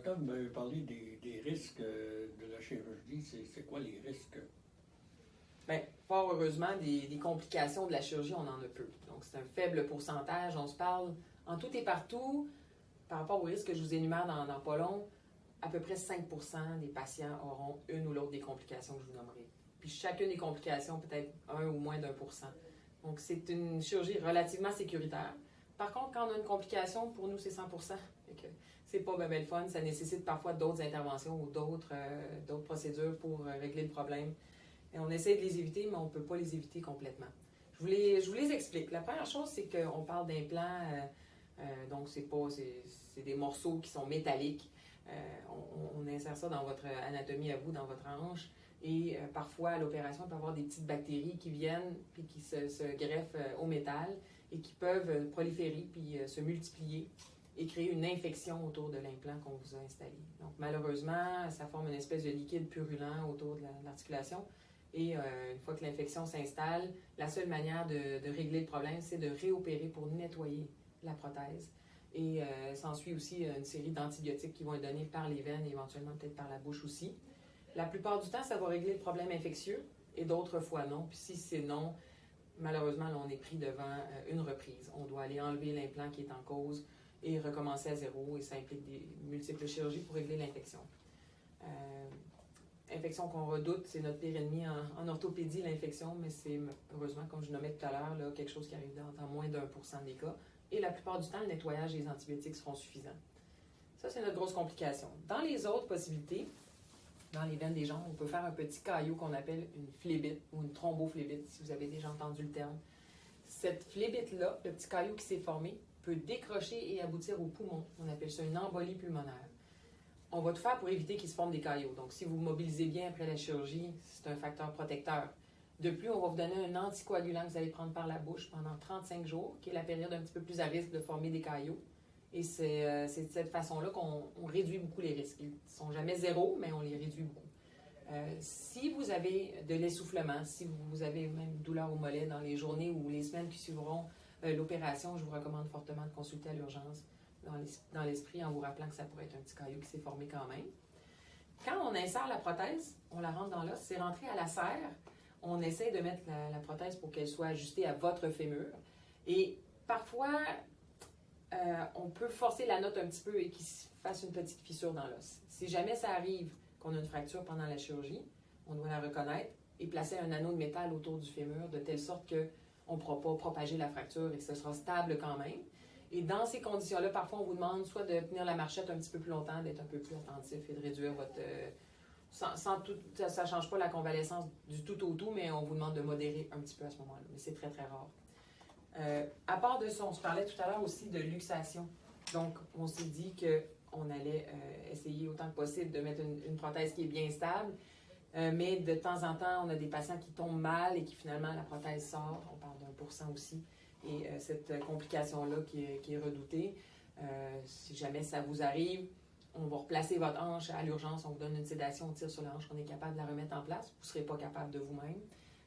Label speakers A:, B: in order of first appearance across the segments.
A: docteur, vous m'avez parlé des risques de la chirurgie. C'est quoi les risques?
B: Bien, fort heureusement, des complications de la chirurgie, on en a peu. Donc, c'est un faible pourcentage. On se parle en tout et partout, par rapport aux risques que je vous énumère dans pas long, à peu près 5% des patients auront une ou l'autre des complications que je vous nommerai. Puis chacune des complications, peut-être 1 ou moins d'1%. Donc, c'est une chirurgie relativement sécuritaire. Par contre, quand on a une complication, pour nous, c'est 100%. C'est pas bien le fun. Ça nécessite parfois d'autres interventions ou d'autres procédures pour régler le problème. Et on essaie de les éviter, mais on ne peut pas les éviter complètement. Je vous les explique. La première chose, c'est qu'on parle d'implants, donc c'est des morceaux qui sont métalliques. On insère ça dans votre anatomie à vous, dans votre hanche. Et parfois, à l'opération, il peut y avoir des petites bactéries qui viennent puis qui se greffent au métal et qui peuvent proliférer puis se multiplier et créer une infection autour de l'implant qu'on vous a installé. Donc, malheureusement, ça forme une espèce de liquide purulent autour de l'articulation. Et une fois que l'infection s'installe, la seule manière de régler le problème, c'est de réopérer pour nettoyer la prothèse. Et s'ensuit aussi une série d'antibiotiques qui vont être donnés par les veines et éventuellement peut-être par la bouche aussi. La plupart du temps, ça va régler le problème infectieux et d'autres fois non. Puis si c'est non, malheureusement, là, on est pris devant une reprise. On doit aller enlever l'implant qui est en cause et recommencer à zéro. Et ça implique des multiples chirurgies pour régler l'infection. Infection qu'on redoute, c'est notre pire ennemi en orthopédie, l'infection, mais c'est heureusement, comme je nommais tout à l'heure, là, quelque chose qui arrive dans moins d'1% des cas. Et la plupart du temps, le nettoyage et les antibiotiques seront suffisants. Ça, c'est notre grosse complication. Dans les autres possibilités, dans les veines des jambes, on peut faire un petit caillot qu'on appelle une phlébite ou une thrombophlébite, si vous avez déjà entendu le terme. Cette phlébite-là, le petit caillot qui s'est formé, peut décrocher et aboutir au poumon. On appelle ça une embolie pulmonaire. On va tout faire pour éviter qu'il se forme des caillots. Donc, si vous mobilisez bien après la chirurgie, c'est un facteur protecteur. De plus, on va vous donner un anticoagulant que vous allez prendre par la bouche pendant 35 jours, qui est la période un petit peu plus à risque de former des caillots. Et c'est de cette façon-là qu'on réduit beaucoup les risques. Ils ne sont jamais zéro, mais on les réduit beaucoup. Si vous avez de l'essoufflement, si vous avez même douleur au mollet dans les journées ou les semaines qui suivront l'opération, je vous recommande fortement de consulter à l'urgence dans l'esprit en vous rappelant que ça pourrait être un petit caillot qui s'est formé quand même. Quand on insère la prothèse, on la rentre dans l'os, c'est rentré à la serre. On essaie de mettre la prothèse pour qu'elle soit ajustée à votre fémur. Et parfois, on peut forcer la note un petit peu et qu'il se fasse une petite fissure dans l'os. Si jamais ça arrive qu'on a une fracture pendant la chirurgie, on doit la reconnaître et placer un anneau de métal autour du fémur de telle sorte qu'on ne pourra pas propager la fracture et que ce sera stable quand même. Et dans ces conditions-là, parfois, on vous demande soit de tenir la marchette un petit peu plus longtemps, d'être un peu plus attentif et de réduire votre... ça ne change pas la convalescence du tout au tout, mais on vous demande de modérer un petit peu à ce moment-là. Mais c'est très, très rare. À part de ça, on se parlait tout à l'heure aussi de luxation. Donc, on s'est dit qu'on allait essayer autant que possible de mettre une prothèse qui est bien stable. Mais de temps en temps, on a des patients qui tombent mal et qui finalement, la prothèse sort. On parle d'1% aussi. Et cette complication-là qui est redoutée, si jamais ça vous arrive, on va replacer votre hanche à l'urgence, on vous donne une sédation, on tire sur la hanche, on est capable de la remettre en place. Vous ne serez pas capable de vous-même.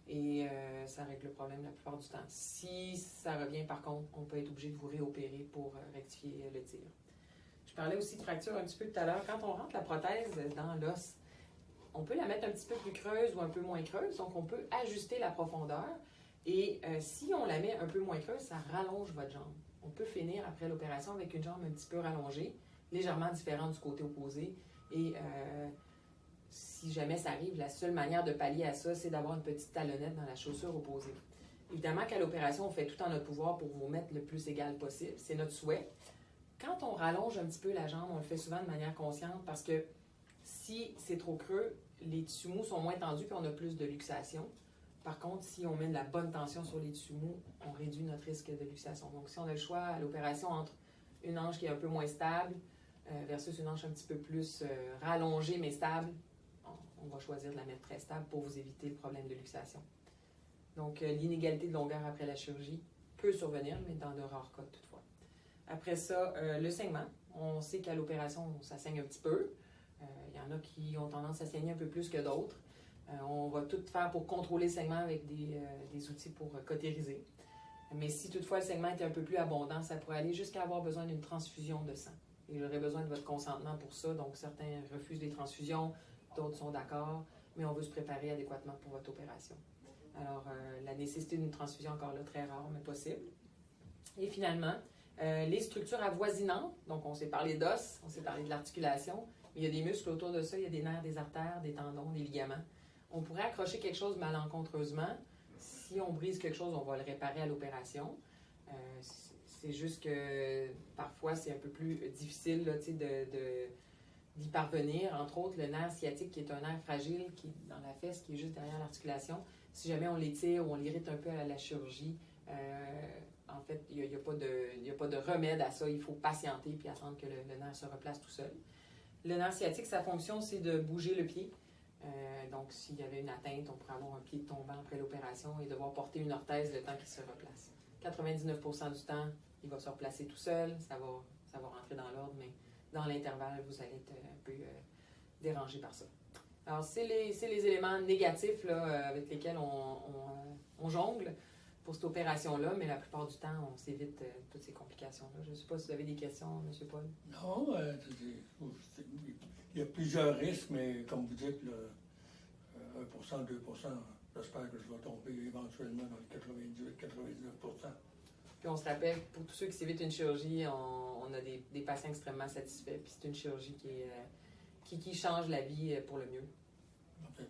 B: Et ça règle le problème la plupart du temps. Si ça revient, par contre, on peut être obligé de vous réopérer pour rectifier le tir. Je parlais aussi de fracture un petit peu tout à l'heure. Quand on rentre la prothèse dans l'os, on peut la mettre un petit peu plus creuse ou un peu moins creuse. Donc, on peut ajuster la profondeur. Et si on la met un peu moins creuse, ça rallonge votre jambe. On peut finir après l'opération avec une jambe un petit peu rallongée, légèrement différente du côté opposé. Et si jamais ça arrive, la seule manière de pallier à ça, c'est d'avoir une petite talonnette dans la chaussure opposée. Évidemment qu'à l'opération, on fait tout en notre pouvoir pour vous mettre le plus égal possible. C'est notre souhait. Quand on rallonge un petit peu la jambe, on le fait souvent de manière consciente parce que si c'est trop creux, les tissus mous sont moins tendus et on a plus de luxation. Par contre, si on met de la bonne tension sur les tissus mous, on réduit notre risque de luxation. Donc, si on a le choix à l'opération entre une hanche qui est un peu moins stable versus une hanche un petit peu plus rallongée mais stable, on va choisir de la mettre très stable pour vous éviter le problème de luxation. Donc, l'inégalité de longueur après la chirurgie peut survenir, mais dans de rares cas toutefois. Après ça, le saignement. On sait qu'à l'opération, ça saigne un petit peu. Il y en a qui ont tendance à saigner un peu plus que d'autres. On va tout faire pour contrôler le saignement avec des outils pour cautériser. Mais si toutefois le saignement est un peu plus abondant, ça pourrait aller jusqu'à avoir besoin d'une transfusion de sang. Il aurait besoin de votre consentement pour ça. Donc, certains refusent les transfusions, d'autres sont d'accord, mais on veut se préparer adéquatement pour votre opération. Alors, la nécessité d'une transfusion, encore là, très rare, mais possible. Et finalement, les structures avoisinantes, donc on s'est parlé d'os, on s'est parlé de l'articulation, mais il y a des muscles autour de ça, il y a des nerfs, des artères, des tendons, des ligaments. On pourrait accrocher quelque chose malencontreusement. Si on brise quelque chose, on va le réparer à l'opération. C'est juste que parfois, c'est un peu plus difficile là, d'y parvenir. Entre autres, le nerf sciatique, qui est un nerf fragile qui est dans la fesse, qui est juste derrière l'articulation. Si jamais on l'étire ou on l'irrite un peu à la chirurgie, en fait, il n'y a pas de remède à ça. Il faut patienter puis attendre que le nerf se replace tout seul. Le nerf sciatique, sa fonction, c'est de bouger le pied. Donc, s'il y avait une atteinte, on pourrait avoir un pied tombant après l'opération et devoir porter une orthèse le temps qu'il se replace. 99% du temps, il va se replacer tout seul, ça va rentrer dans l'ordre, mais dans l'intervalle, vous allez être un peu dérangé par ça. Alors, c'est les éléments négatifs là, avec lesquels on jongle pour cette opération-là, mais la plupart du temps, on s'évite toutes ces complications-là. Je ne sais pas si vous avez des questions, M. Paul.
A: Non, il y a plusieurs risques, mais comme vous dites, 1%, 2%, j'espère que je vais tomber éventuellement dans le 98-99%.
B: Puis on se rappelle, pour tous ceux qui s'évitent une chirurgie, on a des patients extrêmement satisfaits. Puis c'est une chirurgie qui change la vie pour le mieux.
A: En fait,